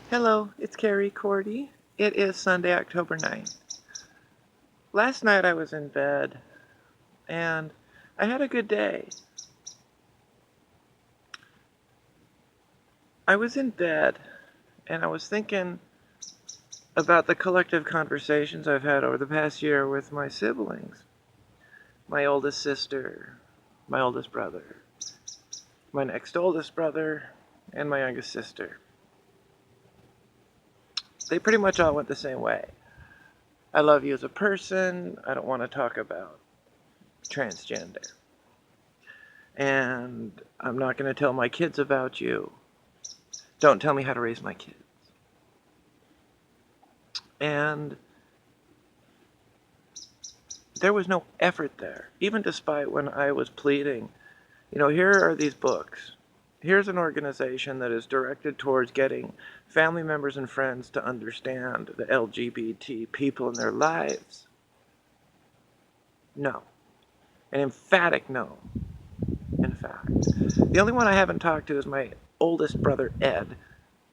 Hello, it's Carrie Cordy. It is Sunday, October 9th. Last night I was in bed and I had a good day. I was in bed and I was thinking about the collective conversations I've had over the past year with my siblings. My oldest sister, my oldest brother, my next oldest brother, and my youngest sister. They pretty much all went the same way. I love you as a person. I don't want to talk about transgender. And I'm not going to tell my kids about you. Don't tell me how to raise my kids. And there was no effort there, even despite when I was pleading. Here are these books. Here's an organization that is directed towards getting family members and friends to understand the LGBT people in their lives. No. An emphatic no, in fact. The only one I haven't talked to is my oldest brother, Ed.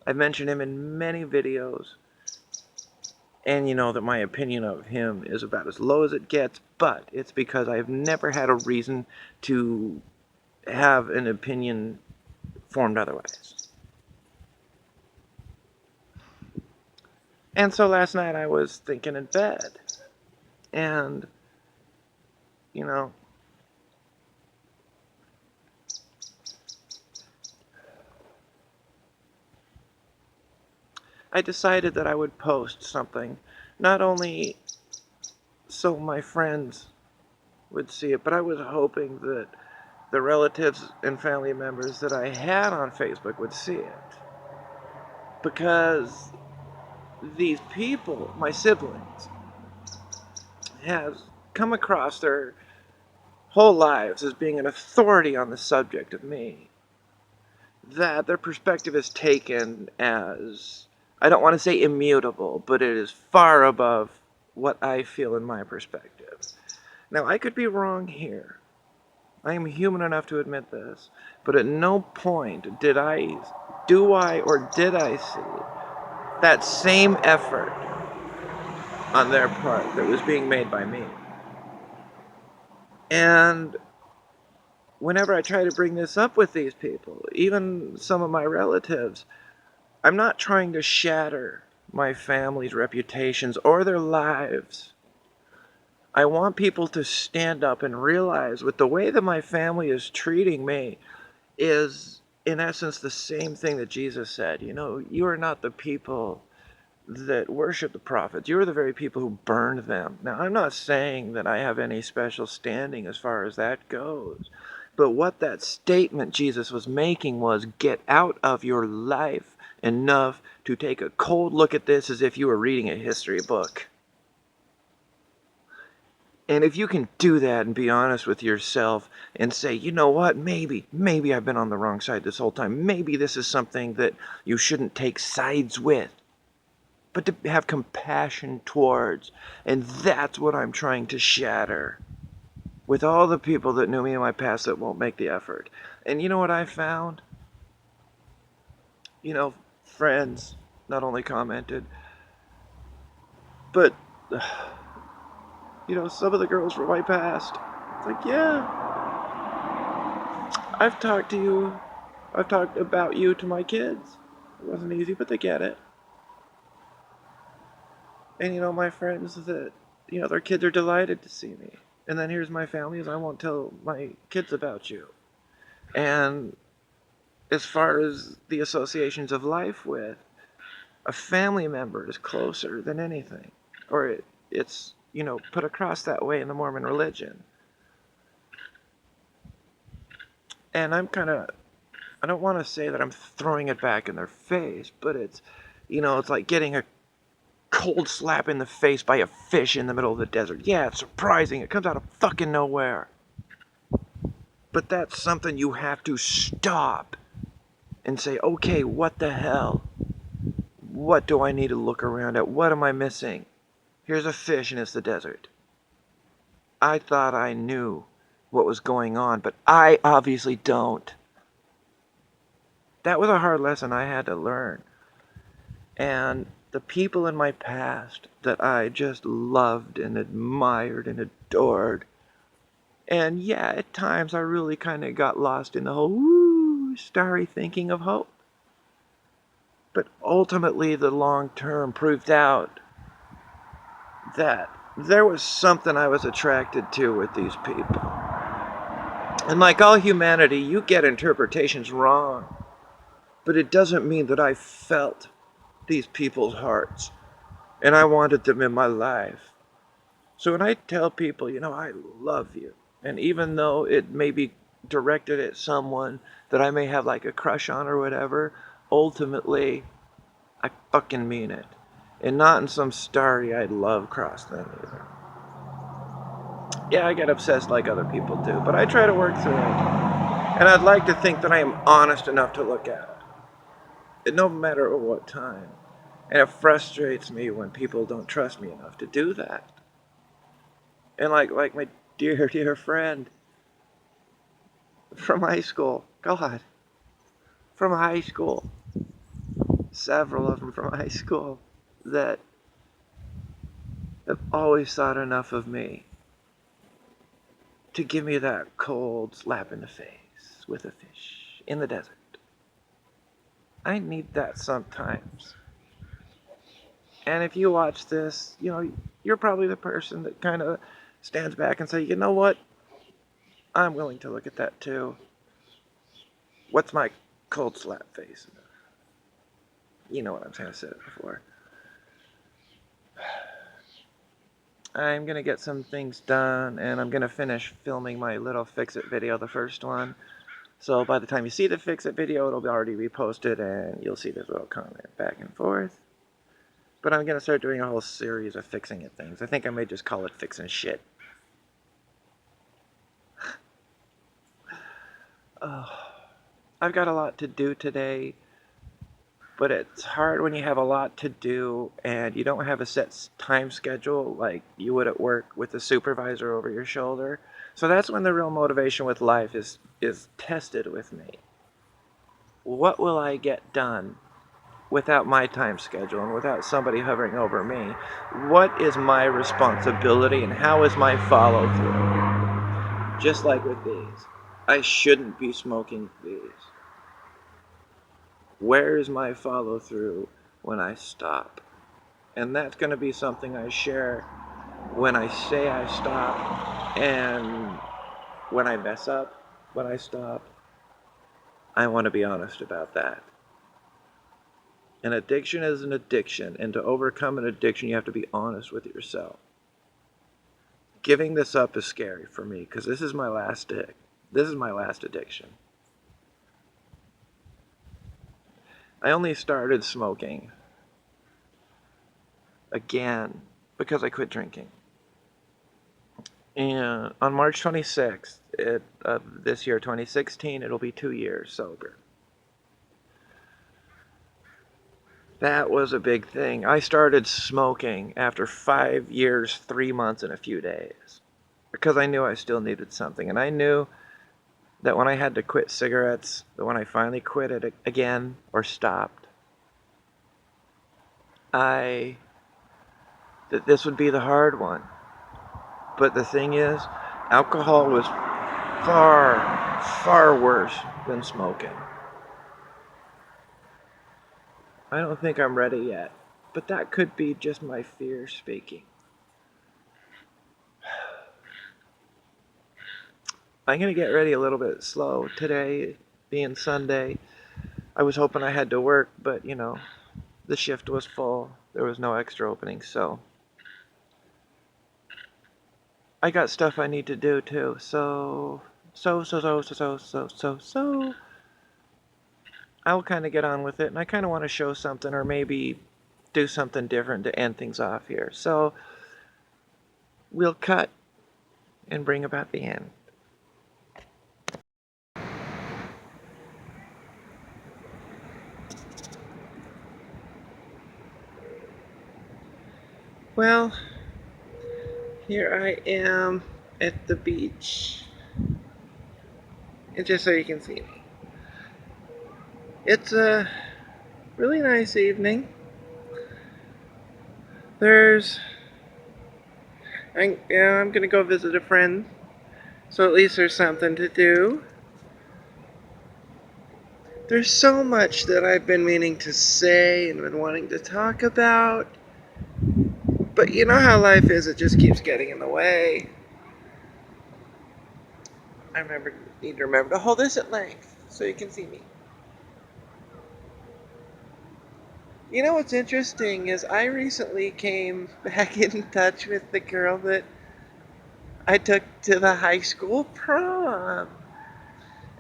I've mentioned him in many videos. And you know that my opinion of him is about as low as it gets, but it's because I've never had a reason to have an opinion formed otherwise. And so last night I was thinking in bed, and, you know, I decided that I would post something, not only so my friends would see it, but I was hoping that the relatives and family members that I had on Facebook would see it. Because these people, my siblings, have come across their whole lives as being an authority on the subject of me. That their perspective is taken as, I don't want to say immutable, but it is far above what I feel in my perspective. Now, I could be wrong here. I am human enough to admit this, but at no point did I, or did I see that same effort on their part that was being made by me. And whenever I try to bring this up with these people, even some of my relatives, I'm not trying to shatter my family's reputations or their lives. I want people to stand up and realize with the way that my family is treating me is, in essence, the same thing that Jesus said. You are not the people that worship the prophets. You are the very people who burned them. Now, I'm not saying that I have any special standing as far as that goes. But what that statement Jesus was making was, get out of your life enough to take a cold look at this as if you were reading a history book. And if you can do that and be honest with yourself and say, you know what, maybe I've been on the wrong side this whole time. Maybe this is something that you shouldn't take sides with, but to have compassion towards. And that's what I'm trying to shatter with all the people that knew me in my past that won't make the effort. And you know what I found? Friends not only commented, but, some of the girls from my past. It's like, yeah, I've talked to you. I've talked about you to my kids. It wasn't easy, but they get it. And, my friends that, their kids are delighted to see me. And then here's my family, as I won't tell my kids about you. And as far as the associations of life with, a family member is closer than anything. Or it's, put across that way in the Mormon religion. And I don't want to say that I'm throwing it back in their face, but it's like getting a cold slap in the face by a fish in the middle of the desert. Yeah, it's surprising. It comes out of fucking nowhere. But that's something you have to stop and say, okay, what the hell? What do I need to look around at? What am I missing? Here's a fish and it's the desert. I thought I knew what was going on, but I obviously don't. That was a hard lesson I had to learn. And the people in my past that I just loved and admired and adored. And yeah, at times I really kind of got lost in the whole woo, starry thinking of hope. But ultimately, the long term proved out that there was something I was attracted to with these people. And like all humanity, you get interpretations wrong. But it doesn't mean that I felt these people's hearts and I wanted them in my life. So when I tell people, I love you, and even though it may be directed at someone that I may have like a crush on or whatever, ultimately, I fucking mean it. And not in some starry-eyed love cross thing either. Yeah, I get obsessed like other people do, but I try to work through it. And I'd like to think that I am honest enough to look at it, no matter at what time. And it frustrates me when people don't trust me enough to do that. And like my dear, dear friend from high school, God, from high school, several of them from high school that have always thought enough of me to give me that cold slap in the face with a fish in the desert. I need that sometimes. And if you watch this, you're probably the person that kind of stands back and say, you know what? I'm willing to look at that too. What's my cold slap face? You know what I'm saying, I've said it before. I'm going to get some things done, and I'm going to finish filming my little fix-it video, the first one. So by the time you see the fix-it video, it'll be already reposted, and you'll see this little comment back and forth. But I'm going to start doing a whole series of fixing it things. I think I may just call it fixing shit. Oh, I've got a lot to do today, but it's hard when you have a lot to do and you don't have a set time schedule like you would at work with the supervisor over your shoulder. So that's when the real motivation with life is tested with me. What will I get done without my time schedule and without somebody hovering over me? What is my responsibility and how is my follow through? Just like with these. I shouldn't be smoking these. Where is my follow through when I stop? And that's going to be something I share when I say I stop and when I mess up, when I stop. I want to be honest about that. An addiction is an addiction, and to overcome an addiction, you have to be honest with yourself. Giving this up is scary for me because this is my last addiction. I only started smoking again because I quit drinking. And on March 26th of this year, 2016, it'll be 2 years sober. That was a big thing. I started smoking after 5 years, 3 months, and a few days because I knew I still needed something. And I knew that when I had to quit cigarettes, that when I finally quit it again or stopped, that this would be the hard one. But the thing is, alcohol was far, far worse than smoking. I don't think I'm ready yet, but that could be just my fear speaking. I'm going to get ready a little bit slow today, being Sunday. I was hoping I had to work, but the shift was full. There was no extra openings, so I got stuff I need to do too. So I'll kind of get on with it, and I kind of want to show something or maybe do something different to end things off here. So we'll cut and bring about the end. Well, here I am at the beach, and just so you can see me. It's a really nice evening. There's, I'm gonna go visit a friend, so at least there's something to do. There's so much that I've been meaning to say and been wanting to talk about, but you know how life is, it just keeps getting in the way. Need to remember to hold this at length so you can see me. You know what's interesting is I recently came back in touch with the girl that I took to the high school prom.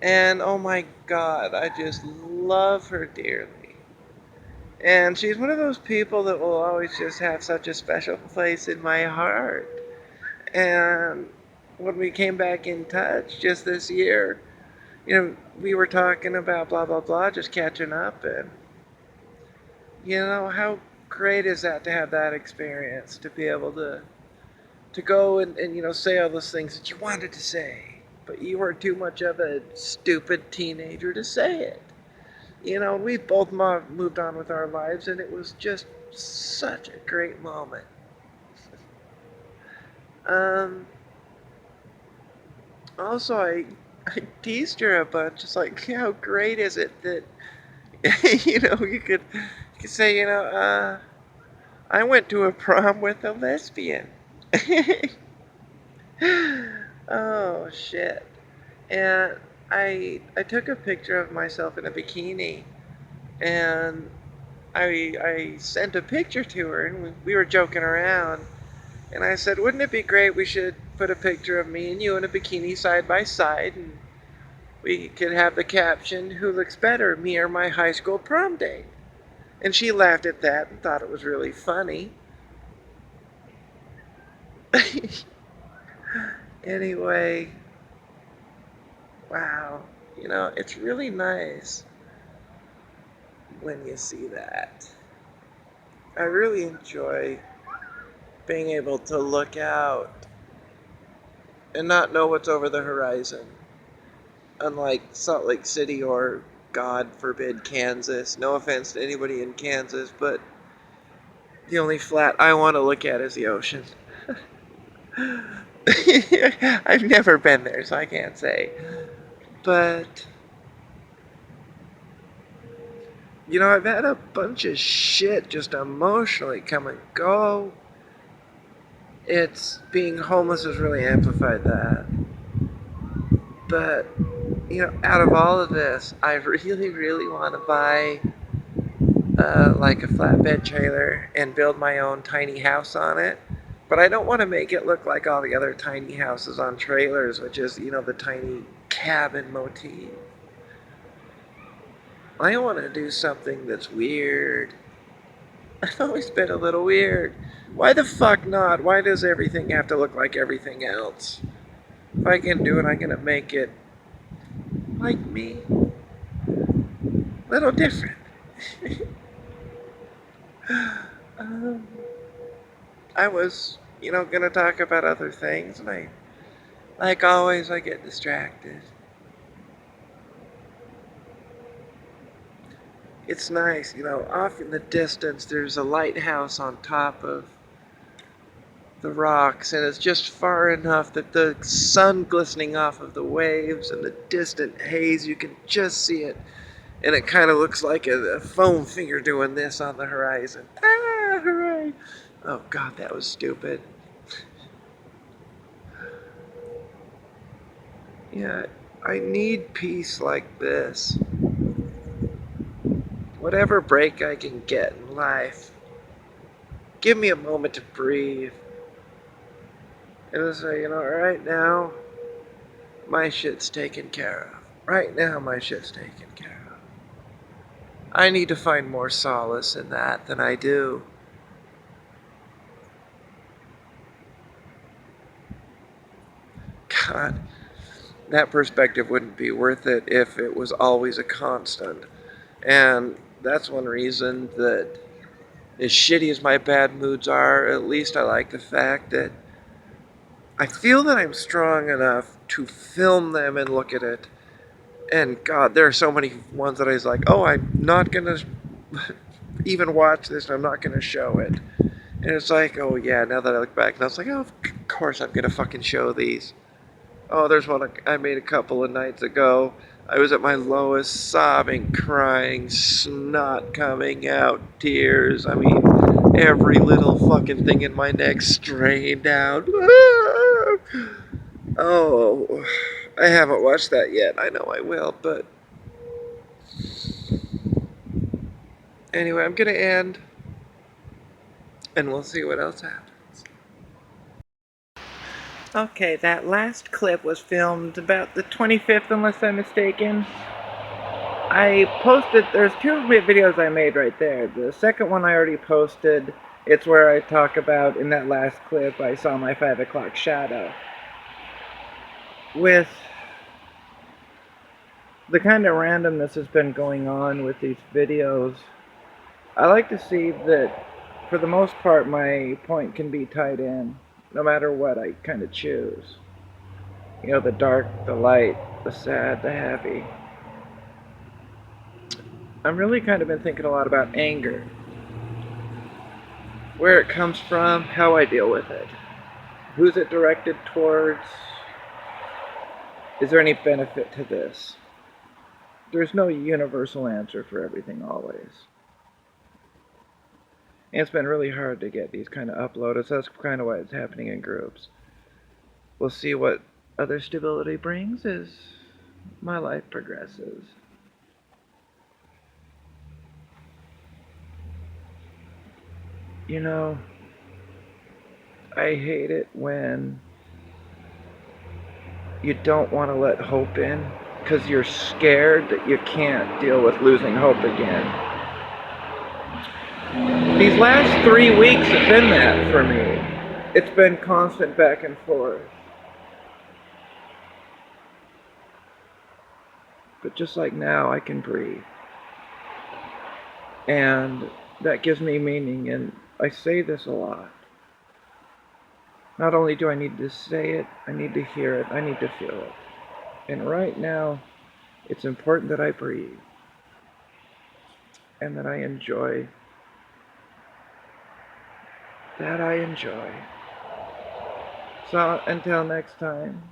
And oh my god, I just love her dearly. And she's one of those people that will always just have such a special place in my heart. And when we came back in touch just this year, we were talking about blah blah blah, just catching up, and how great is that to have that experience, to be able to go and say all those things that you wanted to say, but you were too much of a stupid teenager to say it. We both moved on with our lives, and it was just such a great moment. Um, Also, I teased her a bunch. It's like, how great is it that you could say, I went to a prom with a lesbian. Oh shit! And I took a picture of myself in a bikini, and I sent a picture to her, and we were joking around. And I said, wouldn't it be great? We should put a picture of me and you in a bikini side by side, and we could have the caption, "Who looks better, me or my high school prom date?" And she laughed at that and thought it was really funny. Anyway, wow. It's really nice when you see that. I really enjoy being able to look out and not know what's over the horizon. Unlike Salt Lake City or, God forbid, Kansas. No offense to anybody in Kansas, but the only flat I want to look at is the ocean. I've never been there, so I can't say. But, I've had a bunch of shit just emotionally come and go. Being homeless has really amplified that. But, out of all of this, I really, really want to buy like a flatbed trailer and build my own tiny house on it. But I don't want to make it look like all the other tiny houses on trailers, which is, the tiny cabin motif. I want to do something that's weird. I've always been a little weird. Why the fuck not? Why does everything have to look like everything else? If I can do it, I'm gonna make it like me. A little different. um, I was, gonna talk about other things, and like always, I get distracted. It's nice, off in the distance, there's a lighthouse on top of the rocks, and it's just far enough that the sun glistening off of the waves and the distant haze, you can just see it. And it kind of looks like a foam finger doing this on the horizon. Ah, hooray! Oh god, that was stupid. Yeah, I need peace like this. Whatever break I can get in life, give me a moment to breathe. And say, right now, my shit's taken care of. Right now, my shit's taken care of. I need to find more solace in that than I do. God, that perspective wouldn't be worth it if it was always a constant. And that's one reason that, as shitty as my bad moods are, at least I like the fact that I feel that I'm strong enough to film them and look at it. And God, there are so many ones that I was like, oh, I'm not going to even watch this, and I'm not going to show it. And it's like, oh yeah, now that I look back, and I was like, oh, of course I'm gonna fucking show these. Oh, there's one I made a couple of nights ago. I was at my lowest, sobbing, crying, snot coming out, tears. I mean, every little fucking thing in my neck strained out. Oh, I haven't watched that yet. I know I will, but anyway, I'm gonna end, and we'll see what else happens. Okay, that last clip was filmed about the 25th, unless I'm mistaken. I posted, there's two videos I made right there. The second one I already posted. It's where I talk about, in that last clip, I saw my 5 o'clock shadow. With the kind of randomness that's been going on with these videos, I like to see that, for the most part, my point can be tied in, no matter what I kind of choose. You know, the dark, the light, the sad, the happy. I've really kind of been thinking a lot about anger. Where it comes from, how I deal with it. Who's it directed towards? Is there any benefit to this? There's no universal answer for everything always. And it's been really hard to get these kind of uploaded, so that's kind of why it's happening in groups. We'll see what other stability brings as my life progresses. You know, I hate it when you don't want to let hope in because you're scared that you can't deal with losing hope again. These last 3 weeks have been that for me. It's been constant back and forth. But just like now, I can breathe. And that gives me meaning, and I say this a lot. Not only do I need to say it, I need to hear it, I need to feel it. And right now, it's important that I breathe. And that I enjoy. That I enjoy. So until next time.